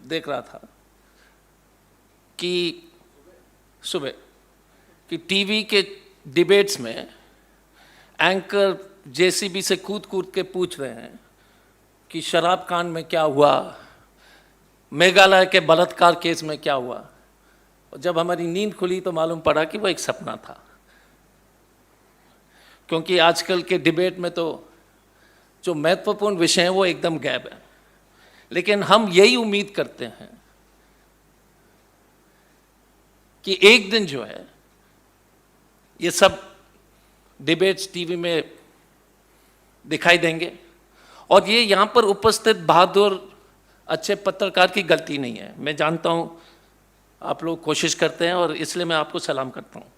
देख रहा था कि सुबह कि टीवी के डिबेट्स में एंकर जेसीबी से कूद कूद के पूछ रहे हैं कि शराब कांड में क्या हुआ, मेघालय के बलात्कार केस में क्या हुआ। और जब हमारी नींद खुली तो मालूम पड़ा कि वो एक सपना था, क्योंकि आजकल के डिबेट में तो जो महत्वपूर्ण विषय हैं वो एकदम गायब है। लेकिन हम यही उम्मीद करते हैं कि एक दिन जो है ये सब डिबेट्स टीवी में दिखाई देंगे, और ये यहाँ पर उपस्थित बहादुर अच्छे पत्रकार की गलती नहीं है। मैं जानता हूँ आप लोग कोशिश करते हैं और इसलिए मैं आपको सलाम करता हूँ,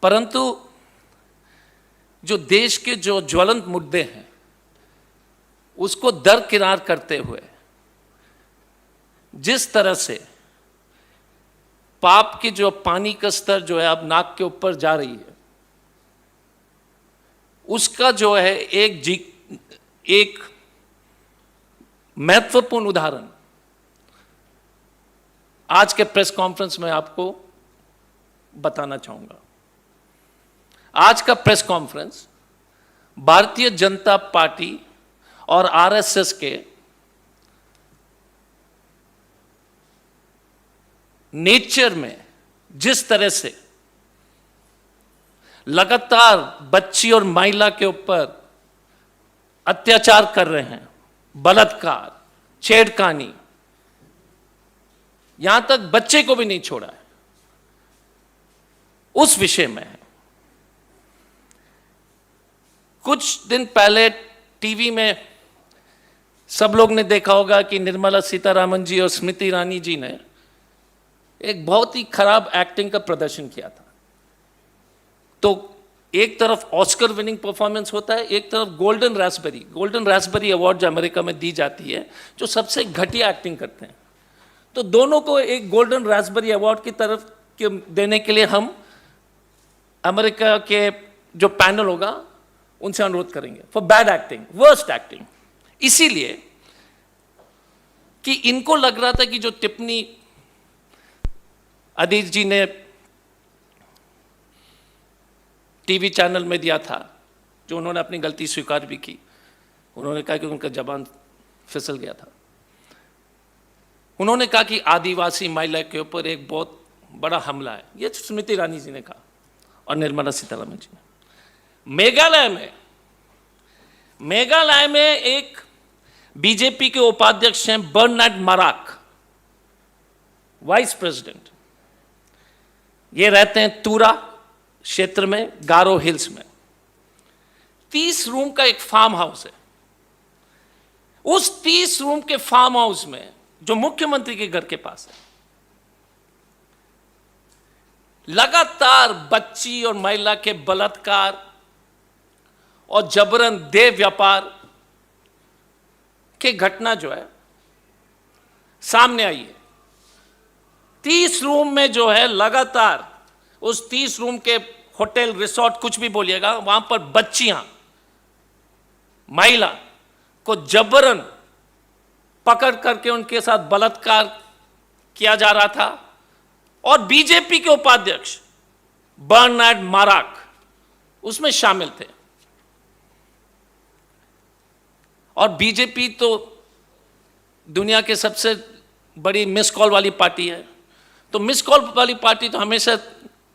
परंतु जो देश के जो ज्वलंत मुद्दे हैं उसको दरकिनार करते हुए जिस तरह से पाप की जो पानी का स्तर जो है अब नाक के ऊपर जा रही है, उसका जो है एक महत्वपूर्ण उदाहरण आज के प्रेस कॉन्फ्रेंस में आपको बताना चाहूंगा। आज का press conference Bharatiya Janata party और आरएसएस के नेचर में जिस तरह से लगातार बच्ची और महिला के ऊपर अत्याचार कर रहे हैं, बलात्कार, छेड़खानी, यहां तक बच्चे को भी नहीं छोड़ा है, उस विषय में है। कुछ दिन पहले टीवी में सब लोग ने देखा होगा कि निर्मला सीतारामन जी और स्मृति ईरानी जी ने एक बहुत ही खराब एक्टिंग का प्रदर्शन किया था। तो एक तरफ ऑस्कर विनिंग परफॉर्मेंस होता है, एक तरफ गोल्डन रास्पबेरी अवार्ड जो अमेरिका में दी जाती है जो सबसे घटिया एक्टिंग करते हैं। तो दोनों को एक गोल्डन रास्पबेरी अवार्ड की तरफ देने के लिए हम अमेरिका के जो पैनल होगा उनसे अनुरोध करेंगे for bad acting, worst acting. इसीलिए कि इनको लग रहा था कि जो टिप्पणी अदिति जी ने टीवी चैनल में दिया था, जो उन्होंने अपनी गलती स्वीकार भी की, उन्होंने कहा कि उनका जबान फिसल गया था। उन्होंने कहा कि आदिवासी महिला के ऊपर एक बहुत बड़ा हमला है, ये स्मृति ईरानी जी ने कहा और निर्मला सीतारमण जी ने। मेघालय में एक बीजेपी के उपाध्यक्ष हैं बर्नार्ड माराक, वाइस प्रेसिडेंट। ये रहते हैं तुरा क्षेत्र में, गारो हिल्स में। 30 रूम का एक फार्म हाउस है। उस 30 रूम के फार्म हाउस में जो मुख्यमंत्री के घर के पास है, लगातार बच्ची और महिला के बलात्कार और जबरन देह व्यापार के घटना जो है सामने आई है। 30 रूम में जो है लगातार, उस 30 रूम के होटल, रिसोर्ट, कुछ भी बोलिएगा, वहां पर बच्चियां, महिला को जबरन पकड़ करके उनके साथ बलात्कार किया जा रहा था। और बीजेपी के उपाध्यक्ष बर्नार्ड माराक उसमें शामिल थे। और बीजेपी तो दुनिया के सबसे बड़ी मिस कॉल वाली पार्टी है। तो मिस कॉल वाली पार्टी तो हमेशा,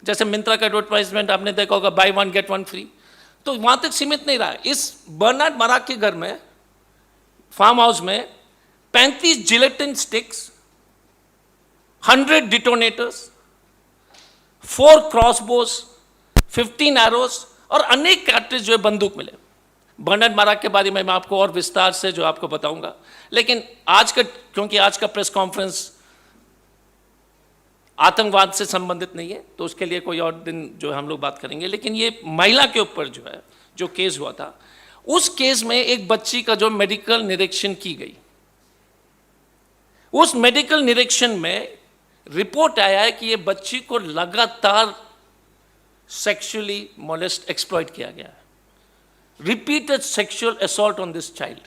जैसे मिंत्रा का एडवर्टाइजमेंट आपने देखा होगा, by one get one free, तो वहां तक सीमित नहीं रहा। इस बर्नार्ड माराक के घर में, फार्म हाउस में 35 जिलेटिन स्टिक्स, 100 डिटोनेटर्स, 4 क्रॉसबोस, 15 एरोस और अनेक कार्ट्रिज जो है बंदूक मिले। बर्नार्ड माराक के बारे में मैं आपको और विस्तार से जो आपको बताऊंगा, लेकिन क्योंकि आज का प्रेस कॉन्फ्रेंस आतंकवाद से संबंधित नहीं है, तो उसके लिए कोई और दिन जो हम लोग बात करेंगे। लेकिन ये महिला के ऊपर जो है जो केस हुआ था, उस केस में एक बच्ची का जो मेडिकल निरीक्षण की गई, उस मेडिकल निरीक्षण में रिपोर्ट आया है कि ये बच्ची को लगातार सेक्सुअली मोलेस्ट, एक्सप्लॉइट किया गया है। Repeated sexual assault on this child.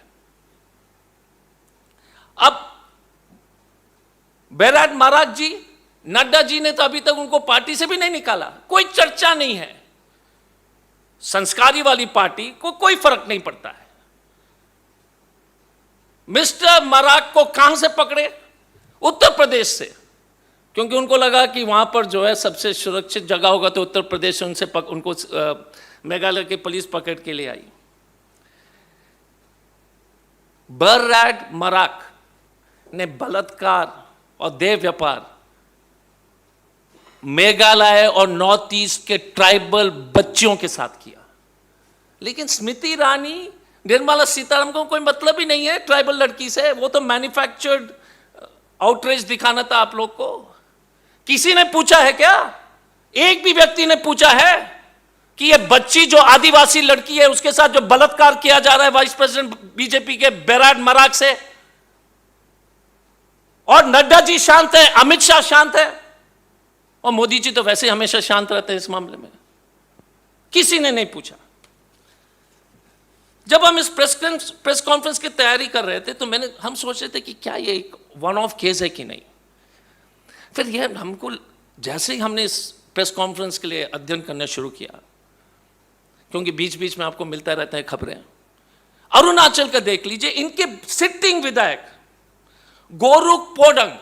बेराड महाराज जी, नड्डा जी ने तो अभी तक उनको पार्टी से भी नहीं निकाला, कोई चर्चा नहीं है। संस्कारी वाली पार्टी को कोई फर्क नहीं पड़ता है। मिस्टर मराक को कहां से पकड़े? उत्तर प्रदेश से, क्योंकि उनको लगा कि वहां पर जो है सबसे सुरक्षित जगह होगा, तो उत्तर प्रदेश से उनको मेघालय की पुलिस पकड़ के ले आई। बेराड मराक ने बलात्कार और देह व्यापार मेघालय और नॉर्थ ईस्ट के ट्राइबल बच्चियों के साथ किया। लेकिन स्मृति ईरानी, निर्मला सीतारमण को कोई मतलब ही नहीं है ट्राइबल लड़की से। वो तो मैन्युफैक्चर्ड आउटरीच दिखाना था आप लोग को। किसी ने पूछा है क्या? एक भी व्यक्ति ने पूछा है कि ये बच्ची जो आदिवासी लड़की है उसके साथ जो बलात्कार किया जा रहा है वाइस प्रेसिडेंट बीजेपी के बेराड मराक से, और नड्डा जी शांत है, अमित शाह शांत है, और मोदी जी तो वैसे हमेशा शांत रहते हैं इस मामले में। किसी ने नहीं पूछा। जब हम इस प्रेस कॉन्फ्रेंस की तैयारी कर रहे थे तो हम सोच रहे थे कि क्या ये एक वन ऑफ केस है कि नहीं। फिर यह हमको, जैसे ही हमने इस प्रेस कॉन्फ्रेंस के लिए अध्ययन करना शुरू किया, क्योंकि बीच बीच में आपको मिलता रहता है खबरें, अरुणाचल का देख लीजिए, इनके सिटिंग विधायक गोरुक पोडंग,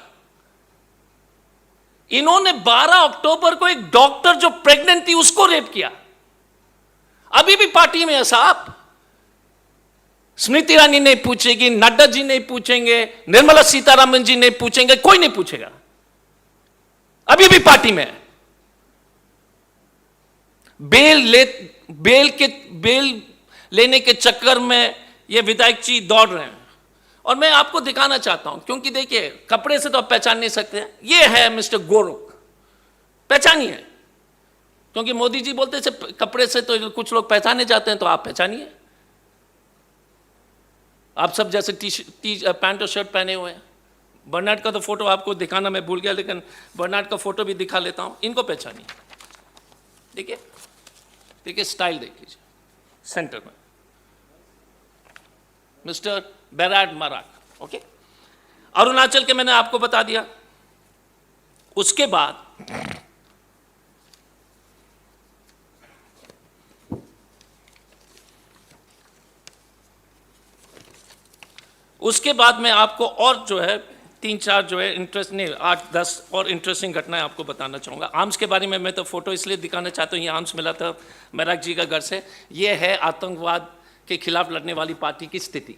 इन्होंने 12 अक्टूबर को एक डॉक्टर जो प्रेग्नेंट थी उसको रेप किया। अभी भी पार्टी में है साहब। स्मृति ईरानी नहीं पूछेगी, नड्डा जी नहीं पूछेंगे, निर्मला सीतारमण जी नहीं पूछेंगे, कोई नहीं पूछेगा। अभी भी पार्टी में है। बेल लेने के चक्कर में ये विधायक जी दौड़ रहे हैं। और मैं आपको दिखाना चाहता हूं, क्योंकि देखिए कपड़े से तो आप पहचान नहीं सकते हैं। ये है मिस्टर गोरुक, पहचानिए, क्योंकि मोदी जी बोलते थे कपड़े से तो कुछ लोग पहचाने जाते हैं, तो आप पहचानिए। आप सब जैसे पैंट और शर्ट पहने हुए हैं। बर्नार्ड का तो फोटो आपको दिखाना मैं भूल गया, लेकिन बर्नार्ड का फोटो भी दिखा लेता हूं। इनको पहचानिए, देखिए देखिए, स्टाइल देख लीजिए। सेंटर में मिस्टर बेराड मराक, ओके। अरुणाचल के मैंने आपको बता दिया। उसके बाद मैं आपको और जो है 3-4 जो है इंटरेस्ट नहीं 8-10 और इंटरेस्टिंग घटनाएं आपको बताना चाहूँगा। आर्म्स के बारे में मैं तो फोटो इसलिए दिखाना चाहता हूँ, ये आर्म्स मिला था मराक जी का घर से। ये है आतंकवाद के खिलाफ लड़ने वाली पार्टी की स्थिति,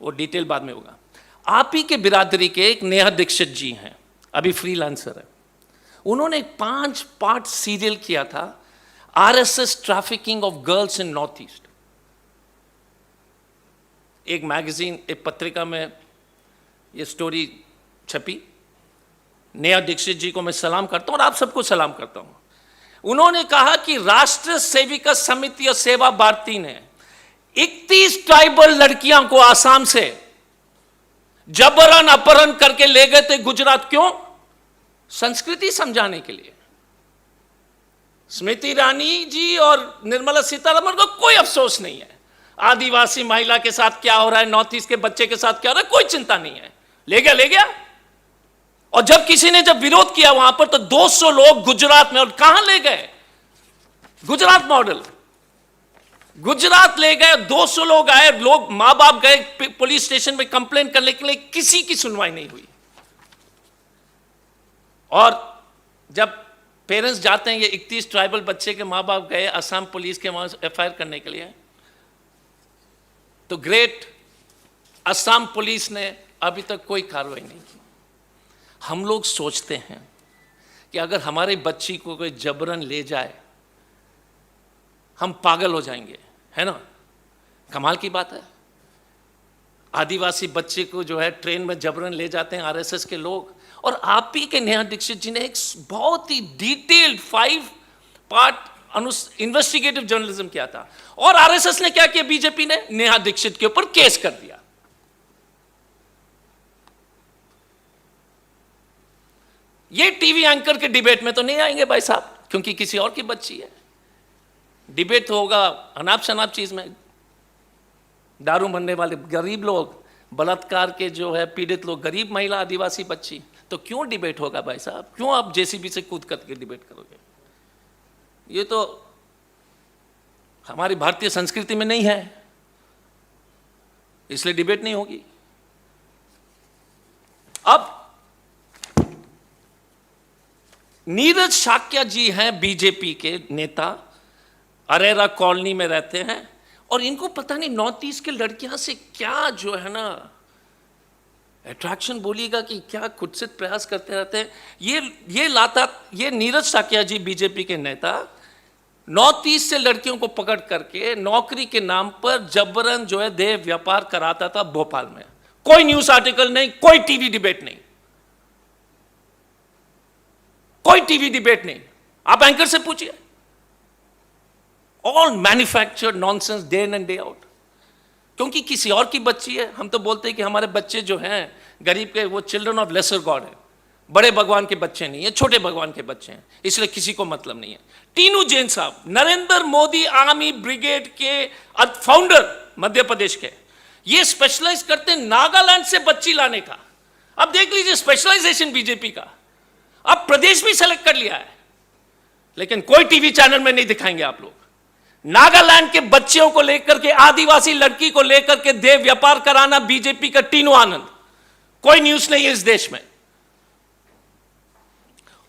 वो डिटेल बाद में होगा। आप ही के बिरादरी के एक नेहा दीक्षित जी हैं, अभी फ्रीलांसर है। उन्होंने एक 5 पार्ट सीरियल किया था, RSS trafficking of girls in north east. एक मैगजीन, एक पत्रिका में ये स्टोरी छपी। नेहा दीक्षित जी को मैं सलाम करता हूं और आप सबको सलाम करता हूं। उन्होंने कहा कि राष्ट्रीय सेविका समिति और सेवा भारती ने 31 ट्राइबल लड़कियों को आसाम से जबरन अपहरण करके ले गए थे गुजरात। क्यों? संस्कृति समझाने के लिए। स्मृति ईरानी जी और निर्मला सीतारमण को कोई अफसोस नहीं है। आदिवासी महिला के साथ क्या हो रहा है, नॉर्थ ईस्ट के बच्चे के साथ क्या हो रहा है, कोई चिंता नहीं है। ले गया। और जब किसी ने विरोध किया वहां पर, तो 200 लोग गुजरात में, और कहां ले गए? गुजरात मॉडल, गुजरात ले गए। 200 लोग आए, लोग मां बाप गए पुलिस स्टेशन में कंप्लेंट करने के लिए, किसी की सुनवाई नहीं हुई। और जब पेरेंट्स जाते हैं, ये 31 ट्राइबल बच्चे के मां बाप गए असम पुलिस के वहां एफआईआर करने के लिए, तो ग्रेट असम पुलिस ने अभी तक कोई कार्रवाई नहीं की। हम लोग सोचते हैं कि अगर हमारी बच्ची को कोई जबरन ले जाए हम पागल हो जाएंगे, है ना? कमाल की बात है। आदिवासी बच्चे को जो है ट्रेन में जबरन ले जाते हैं आरएसएस के लोग। और आप ही के नेहा दीक्षित जी ने एक बहुत ही डिटेल्ड 5 पार्ट इन्वेस्टिगेटिव जर्नलिज्म किया था। और आरएसएस ने क्या किया? बीजेपी ने नेहा दीक्षित के ऊपर केस कर दिया। ये टीवी एंकर के डिबेट में तो नहीं आएंगे भाई साहब, क्योंकि किसी और की बच्ची है। डिबेट तो होगा अनाप शनाप चीज में, दारू बनने वाले गरीब लोग, बलात्कार के जो है पीड़ित लोग गरीब महिला आदिवासी बच्ची, तो क्यों डिबेट होगा भाई साहब? क्यों आप जेसीबी से कूद करके डिबेट करोगे? ये तो हमारी भारतीय संस्कृति में नहीं है, इसलिए डिबेट नहीं होगी। अब नीरज शाक्या जी हैं बीजेपी के नेता, अरेरा कॉलोनी में रहते हैं, और इनको पता नहीं नॉर्थ ईस्ट के लड़कियां से क्या जो है ना अट्रैक्शन बोलिएगा कि क्या कुत्सित प्रयास करते रहते हैं। ये नीरज शाक्या जी बीजेपी के नेता नॉर्थ ईस्ट से लड़कियों को पकड़ करके नौकरी के नाम पर जबरन जो है देह व्यापार कराता था भोपाल में। कोई न्यूज आर्टिकल नहीं, कोई टीवी डिबेट नहीं, कोई टीवी डिबेट नहीं। आप एंकर से पूछिए, all manufactured nonsense day in and day out. क्योंकि किसी और की बच्ची है, हम तो बोलते हैं कि हमारे बच्चे जो हैं गरीब के, वो चिल्ड्रन ऑफ लेसर गॉड है, बड़े भगवान के बच्चे नहीं है, छोटे भगवान के बच्चे हैं, इसलिए किसी को मतलब नहीं है। टीनू जैन साहब नरेंद्र मोदी आर्मी ब्रिगेड के फाउंडर मध्य प्रदेश के, ये स्पेशलाइज करते हैं नागालैंड से बच्ची लाने का। अब देख लीजिए स्पेशलाइजेशन बीजेपी का, अब प्रदेश भी सेलेक्ट कर लिया है, लेकिन कोई टीवी चैनल में नहीं दिखाएंगे आप लोग। नागालैंड के बच्चियों को लेकर के, आदिवासी लड़की को लेकर के देह व्यापार कराना बीजेपी का टीनू आनंद, कोई न्यूज नहीं है इस देश में।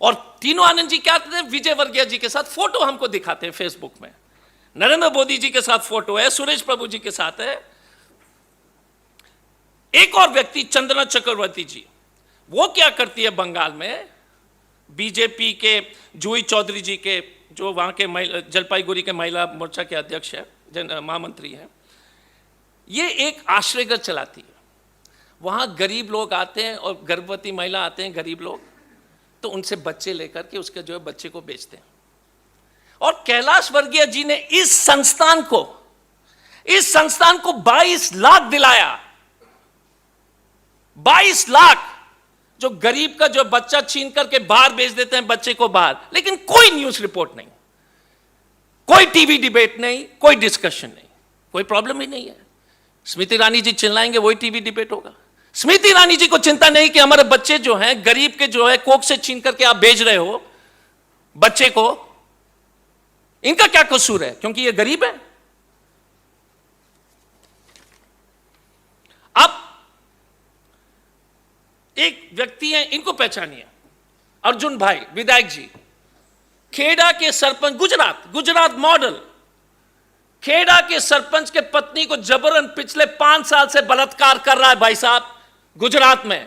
और टीनू आनंद जी क्या करते हैं, विजय वर्गीय जी के साथ फोटो हमको दिखाते हैं फेसबुक में, नरेंद्र मोदी जी के साथ फोटो है, सुरेश प्रभु जी के साथ है, एक और व्यक्ति चंदना चक्रवर्ती जी, वो क्या करती है बंगाल में, बीजेपी के जूही चौधरी जी के, जो वहाँ के जलपाईगुड़ी के महिला मोर्चा के अध्यक्ष है, महामंत्री हैं, ये एक आश्रय चलाती है। वहाँ गरीब लोग आते हैं और गर्भवती महिला आते हैं, गरीब लोग, तो उनसे बच्चे लेकर के उसके जो है बच्चे को बेचते हैं। और कैलाश वर्गीय जी ने इस संस्थान को 22 लाख दिलाया, 22 लाख, जो गरीब का जो बच्चा छीन करके बाहर भेज देते हैं बच्चे को बाहर, लेकिन कोई न्यूज रिपोर्ट नहीं, कोई टीवी डिबेट नहीं, कोई डिस्कशन नहीं, कोई प्रॉब्लम ही नहीं है। स्मृति ईरानी जी चिल्लाएंगे वही टीवी डिबेट होगा। स्मृति ईरानी जी को चिंता नहीं कि हमारे बच्चे जो हैं गरीब के जो है कोख से छीन करके आप भेज रहे हो बच्चे को, इनका क्या कसूर है, क्योंकि ये गरीब है। अब एक व्यक्ति है, इनको पहचानिए, अर्जुन भाई विधायक जी, खेड़ा के सरपंच, गुजरात मॉडल, खेड़ा के सरपंच के पत्नी को जबरन पिछले 5 साल से बलात्कार कर रहा है भाई साहब, गुजरात में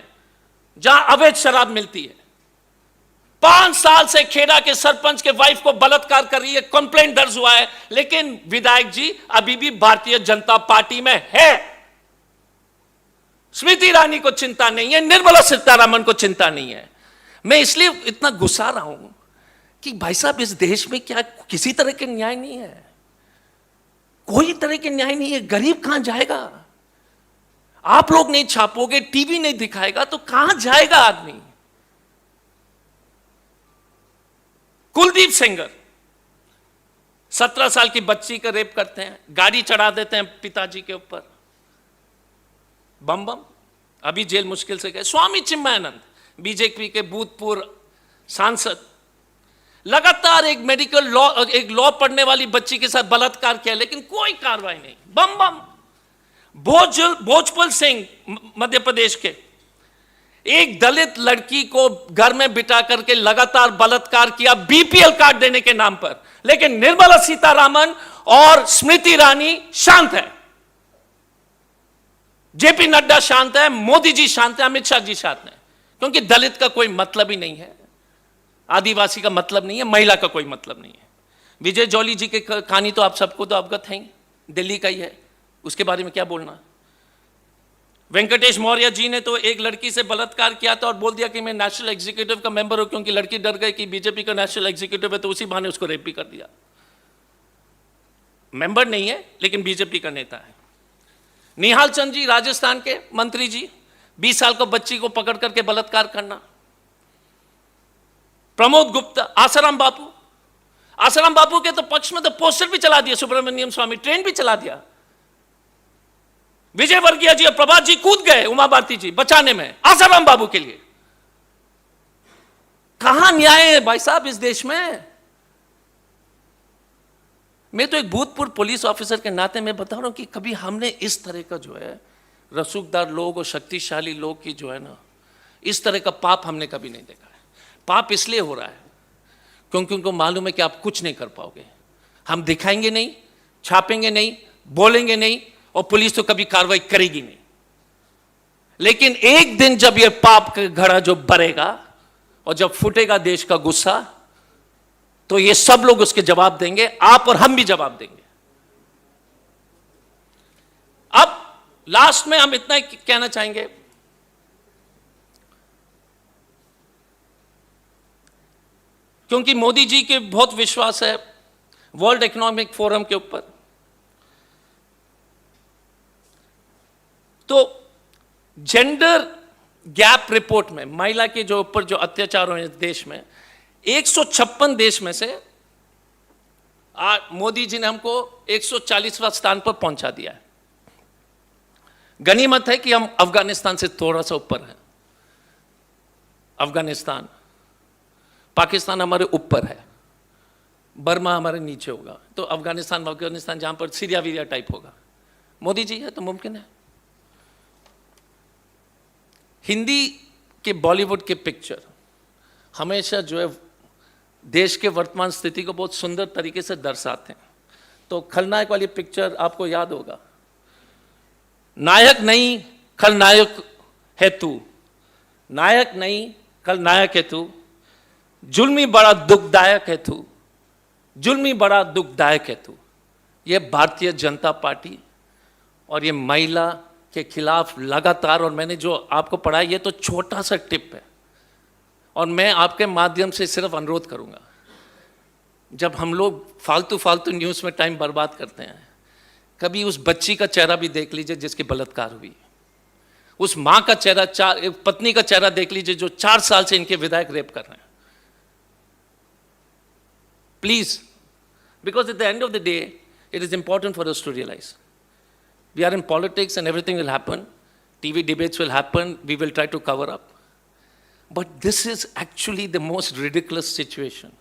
जहां अवैध शराब मिलती है। 5 साल से खेड़ा के सरपंच के वाइफ को बलात्कार कर रही है, कंप्लेंट दर्ज हुआ है, लेकिन विधायक जी अभी भी भारतीय जनता पार्टी में है। स्मृति ईरानी को चिंता नहीं है, निर्मला सीतारमण को चिंता नहीं है। मैं इसलिए इतना गुस्सा रहा हूं कि भाई साहब इस देश में क्या किसी तरह के न्याय नहीं है, कोई तरह के न्याय नहीं है। गरीब कहां जाएगा? आप लोग नहीं छापोगे, टीवी नहीं दिखाएगा, तो कहां जाएगा आदमी? कुलदीप सेंगर 17 साल की बच्ची का रेप करते हैं, गाड़ी चढ़ा देते हैं पिताजी के ऊपर, बम बम, अभी जेल मुश्किल से गए। स्वामी चिन्मयानंद बीजेपी के भूतपूर्व सांसद, लगातार एक मेडिकल लॉ, एक लॉ पढ़ने वाली बच्ची के साथ बलात्कार किया, लेकिन कोई कार्रवाई नहीं, बम बम। भोजपुर सिंह मध्य प्रदेश के, एक दलित लड़की को घर में बिठा करके लगातार बलात्कार किया बीपीएल कार्ड देने के नाम पर, लेकिन निर्मला सीतारमण और स्मृति ईरानी शांत है, जेपी नड्डा शांत है, मोदी जी शांत है, अमित शाह जी शांत है, क्योंकि दलित का कोई मतलब ही नहीं है, आदिवासी का मतलब नहीं है, महिला का कोई मतलब नहीं है। विजय जौली जी की कहानी तो आप सबको तो अवगत है, दिल्ली का ही है, उसके बारे में क्या बोलना। वेंकटेश मौर्य जी ने तो एक लड़की से बलात्कार किया था और बोल दिया कि मैं नेशनल एग्जीक्यूटिव का मेंबर हूं, क्योंकि लड़की डर गई कि बीजेपी का नेशनल एग्जीक्यूटिव है, तो उसी बहाने उसको रेप भी कर दिया। मेंबर नहीं है लेकिन बीजेपी का नेता है। निहाल चंद जी राजस्थान के मंत्री जी, 20 साल को बच्ची को पकड़ करके बलात्कार करना। प्रमोद गुप्ता, आसाराम बापू के तो पक्ष में तो पोस्टर भी चला दिया, सुब्रमण्यम स्वामी ट्रेन भी चला दिया। विजय वर्गीय जी और प्रभात जी कूद गए उमा भारती जी बचाने में आसाराम बाबू के लिए। कहां न्याय है भाई साहब इस देश में? मैं तो एक भूतपूर्व पुलिस ऑफिसर के नाते मैं बता रहा हूं कि कभी हमने इस तरह का जो है रसूखदार लोग और शक्तिशाली लोग की जो है ना, इस तरह का पाप हमने कभी नहीं देखा है। पाप इसलिए हो रहा है क्योंकि उनको मालूम है कि आप कुछ नहीं कर पाओगे। हम दिखाएंगे नहीं, छापेंगे नहीं, बोलेंगे नहीं और पुलिस तो कभी कार्रवाई करेगी नहीं। लेकिन एक दिन जब यह पाप का घड़ा जो भरेगा और जब फूटेगा देश का गुस्सा, तो ये सब लोग उसके जवाब देंगे, आप और हम भी जवाब देंगे। अब लास्ट में हम इतना ही कहना चाहेंगे, क्योंकि मोदी जी के बहुत विश्वास है वर्ल्ड इकोनॉमिक फोरम के ऊपर, तो जेंडर गैप रिपोर्ट में महिला के जो ऊपर जो अत्याचार हुए देश में 156 देश में से मोदी जी ने हमको 140वां स्थान पर पहुंचा दिया है। गनीमत है कि हम अफगानिस्तान से थोड़ा सा ऊपर हैं। अफगानिस्तान, पाकिस्तान हमारे ऊपर है, बर्मा हमारे नीचे होगा, तो अफगानिस्तान जहां पर सीरिया वीरिया टाइप होगा, मोदी जी है तो मुमकिन है। हिंदी के बॉलीवुड के पिक्चर हमेशा जो है देश के वर्तमान स्थिति को बहुत सुंदर तरीके से दर्शाते हैं। तो खलनायक वाली पिक्चर आपको याद होगा, नायक नहीं खलनायक है तू, नायक नहीं खलनायक है तू, जुल्मी बड़ा दुखदायक है तू, जुल्मी बड़ा दुखदायक है तू। ये भारतीय जनता पार्टी और ये महिला के खिलाफ लगातार, और मैंने जो आपको पढ़ा ये तो छोटा सा टिप है, और मैं आपके माध्यम से सिर्फ अनुरोध करूंगा, जब हम लोग फालतू न्यूज़ में टाइम बर्बाद करते हैं, कभी उस बच्ची का चेहरा भी देख लीजिए जिसकी बलात्कार हुई, उस माँ का चेहरा, पत्नी का चेहरा देख लीजिए जो 4 साल से इनके विधायक रेप कर रहे हैं। Please, because at the end of the day it is important for us to realize we are in politics and everything will happen, TV debates will happen, we will try to cover up, but this is actually the most ridiculous situation.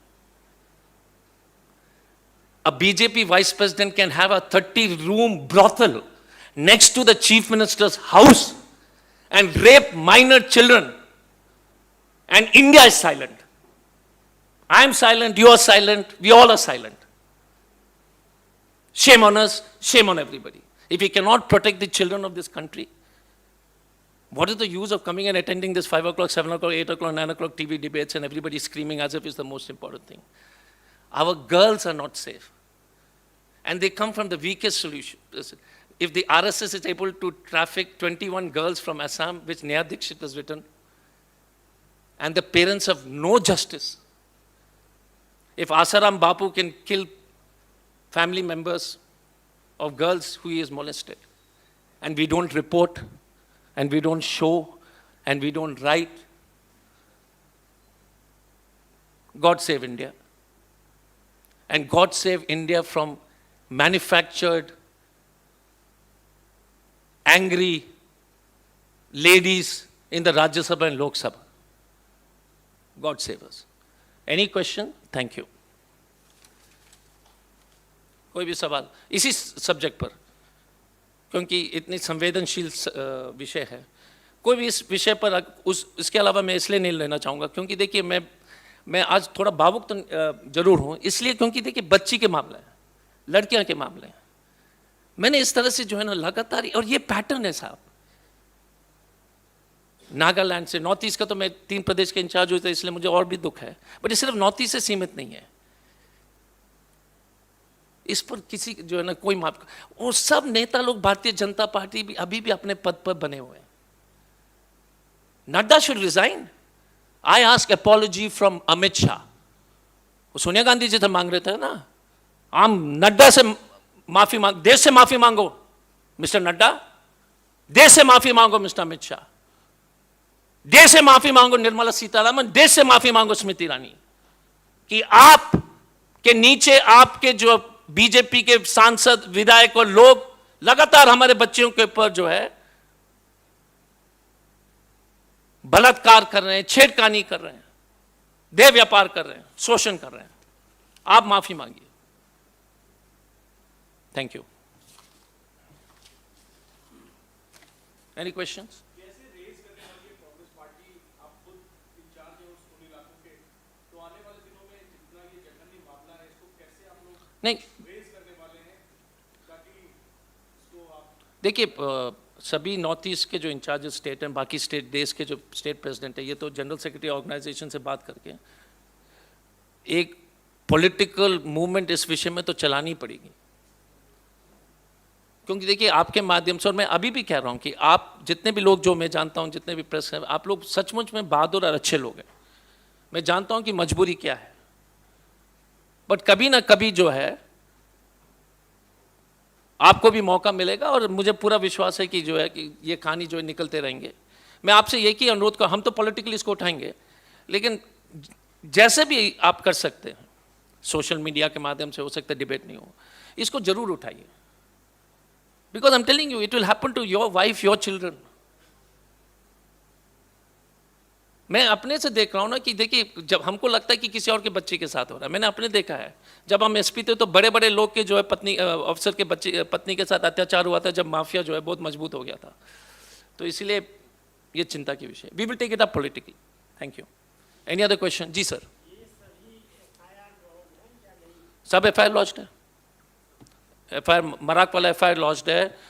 A BJP vice president can have a 30-room brothel next to the chief minister's house and rape minor children, and India is silent. I am silent, you are silent, we all are silent. Shame on us, shame on everybody. If we cannot protect the children of this country, what is the use of coming and attending this 5 o'clock, 7 o'clock, 8 o'clock, 9 o'clock TV debates and everybody screaming as if it's the most important thing? Our girls are not safe. And they come from the weakest solution. If the RSS is able to traffic 21 girls from Assam, which Neha Dixit has written, and the parents have no justice, if Asaram Bapu can kill family members of girls who he is molested, and we don't report, and we don't show, and we don't write, God save India. And God save India from manufactured, angry ladies in the Rajya Sabha and Lok Sabha. God save us. Any question? Thank you. कोई भी सवाल इसी subject पर, क्योंकि इतनी संवेदनशील विषय है, कोई भी इस विषय पर इसके अलावा मैं इसलिए नहीं लेना चाहूँगा क्योंकि देखिए मैं आज थोड़ा भावुक तो जरूर हूँ, इसलिए क्योंकि देखिए बच्ची के मामले हैं, लड़कियां के मामले हैं, मैंने इस तरह से जो है ना लगातार, और ये पैटर्न है साहब, नागालैंड से नॉर्थ ईस्ट का, तो मैं 3 प्रदेश के इंचार्ज हुए थे इसलिए मुझे और भी दुख है, बट ये सिर्फ नॉर्थ ईस्ट से सीमित नहीं है, इस पर किसी जो है ना कोई माफ, और सब नेता लोग भारतीय जनता पार्टी भी अभी भी अपने पद पर बने हुए हैं। Nadda should resign. I ask apology from Amit Shah, वो सोनिया गांधी जी से मांग रहे थे ना, आम नड्डा से माफी मांग, देश से माफी मांगो मिस्टर नड्डा, देश से माफी मांगो मिस्टर अमित शाह, देश से माफी मांगो निर्मला सीतारमण, देश से माफी मांगो स्मृति ईरानी, कि आप के नीचे आपके जो बीजेपी के सांसद, विधायक और लोग लगातार हमारे बच्चों के ऊपर जो है बलात्कार कर रहे हैं, छेड़खानी कर रहे हैं, देह व्यापार कर रहे हैं, शोषण कर रहे हैं। आप माफी मांगिए। Thank you. Any questions? नहीं, देखिए सभी नॉर्थ ईस्ट के जो इंचार्ज स्टेट हैं, बाकी स्टेट, देश के जो स्टेट प्रेसिडेंट है, ये तो जनरल सेक्रेटरी ऑर्गेनाइजेशन से बात करके एक पॉलिटिकल मूवमेंट इस विषय में तो चलानी पड़ेगी। क्योंकि देखिए आपके माध्यम से, और मैं अभी भी कह रहा हूं कि आप जितने भी लोग जो मैं जानता हूं, जितने भी प्रेस हैं, आप लोग सचमुच में बहादुर और अच्छे लोग हैं। मैं जानता हूं कि मजबूरी क्या है, बट कभी ना कभी जो है आपको भी मौका मिलेगा, और मुझे पूरा विश्वास है कि जो है कि ये कहानी जो है निकलते रहेंगे। मैं आपसे एक ही अनुरोध कर, हम तो पॉलिटिकली इसको उठाएंगे, लेकिन जैसे भी आप कर सकते हैं, सोशल मीडिया के माध्यम से, हो सकता है डिबेट नहीं हो, इसको जरूर उठाइए। Because I am telling you, it will happen to your wife, your children. मैं अपने से देख रहा हूं ना कि देखिए, जब हमको लगता है कि किसी और के बच्चे के साथ हो रहा है, मैंने अपने देखा है, जब हम एसपी थे तो बड़े बड़े लोग के जो है पत्नी, अफसर के बच्चे, पत्नी के साथ अत्याचार हुआ था, जब माफिया जो है बहुत मजबूत हो गया था। तो इसलिए ये चिंता की विषय। We will take it up politically. Thank you. Any other question? जी सर। सब एफआईआर लॉन्च्ड है। एफआईआर मराक वाला एफआईआर लॉन्च्ड है,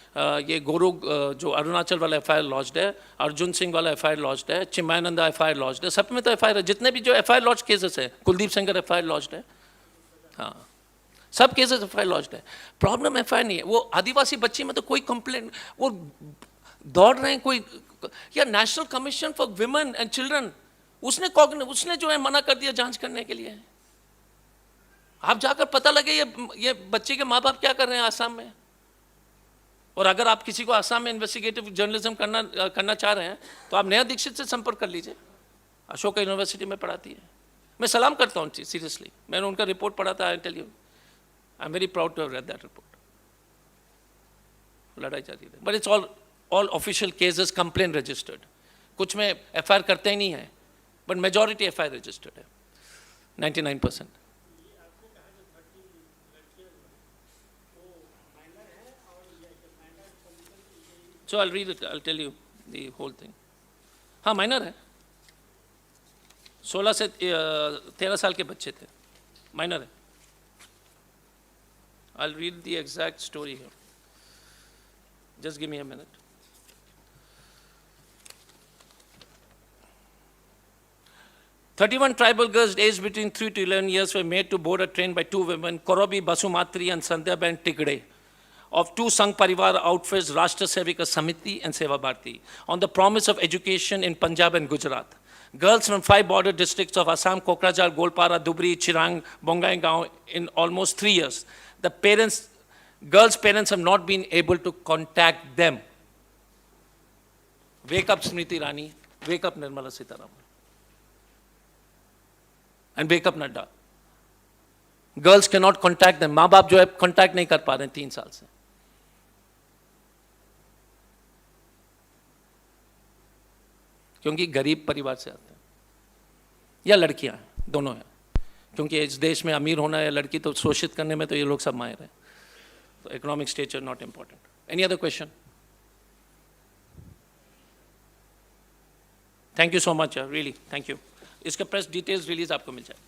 ये गोरू जो अरुणाचल वाला एफआईआर लॉन्च्ड है, अर्जुन सिंह वाला एफआईआर लॉन्च्ड है, चिन्मयानंद एफआईआर लॉन्च्ड है, सब में तो एफआईआर है। जितने भी जो एफआईआर लॉन्च केसेस है, कुलदीप सेंगर एफआईआर लॉन्च्ड है, हाँ, सब केसेस एफआईआर लॉन्च्ड है। प्रॉब्लम एफआईआर नहीं है, वो आदिवासी बच्ची में तो कोई कंप्लेंट, वो दौड़ रहे हैं कोई, या national commission for women and children, उसने जो है मना कर दिया जांच करने के लिए। आप जाकर पता लगे ये बच्चे के माँ बाप क्या कर रहे हैं आसाम में। और अगर आप किसी को आसाम में इन्वेस्टिगेटिव जर्नलिज्म करना चाह रहे हैं तो आप नेहा दीक्षित से संपर्क कर लीजिए, अशोका यूनिवर्सिटी में पढ़ाती है। मैं सलाम करता हूँ सीरियसली, मैंने उनका रिपोर्ट पढ़ा था। I tell you, I am very proud to have read that report. लड़ाई जारी है, but it's all official cases, complain registered. कुछ में एफआईआर करते ही नहीं है, बट मेजॉरिटी एफआईआर रजिस्टर्ड है, 99%। So I'll read it, I'll tell you the whole thing. हाँ, माइनर है, 16 से 13 साल के बच्चे थे, माइनर है। I'll read the exact story here. Just give me a minute. "31 tribal girls aged between 3 to 11 years were made to board a train by two women, Korobi Basumatri and Sandhya-ben Tigde, of two Sangh Parivar outfits, Rashtra Sevika Samiti and Seva Bharati, on the promise of education in Punjab and Gujarat. Girls from 5 border districts of Assam, Kokrajhar, Golpara, Dhubri, Chirang, Bongaigaon in almost 3 years. The girls' parents have not been able to contact them." Wake up Smriti Irani, wake up Nirmala Sitharaman, and wake up Nadda. Girls cannot contact them. माँ बाप जो है contact नहीं कर पा रहे हैं 3 साल से। क्योंकि गरीब परिवार से आते हैं, या लड़कियां हैं, दोनों हैं। क्योंकि इस देश में अमीर होना या लड़की तो शोषित करने में तो ये लोग सब माहिर हैं। तो economic stature not important. Any other question? Thank you so much, really thank you. इसका प्रेस डिटेल्स रिलीज आपको मिल जाए।